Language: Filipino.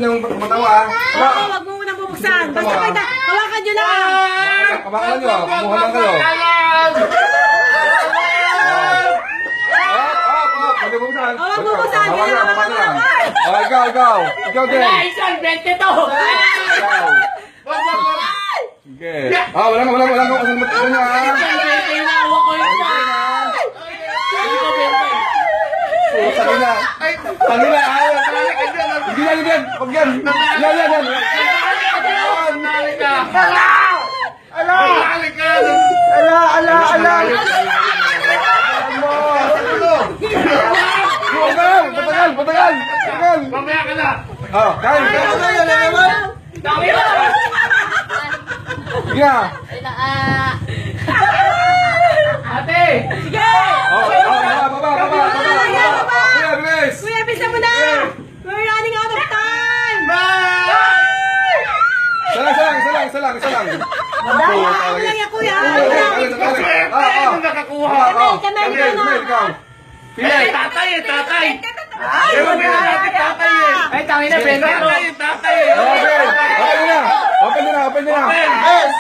yung matawa. Oo, wag mo munang bubuksan. Basta pagka, hawakan nyo lang. Kabakan nyo, kumuha lang kayo. Pwede buksan. Oo, bubuksan. Ikaw. Ikaw din. Isang 20 to! Sige. Wala ka. Ano niya? Tinawag ko yun na! Tangina. Hindi yan. Huwag yan. Yan. Patagal. Mamaya ka na! Kain. Dami na! Sige na. Ate! Sige! Baba. Kuya, bilis. Kuya, bisa mo na! We're running out of time! Isa lang. Madaya ako lang yan, kuya. Ano nakakuha? Kamay. Pili. Tatay! Ay, Ewan mo na natin tatay eh! Ay, tangin na, Ben! Tatay eh! Open nyo na. Yes!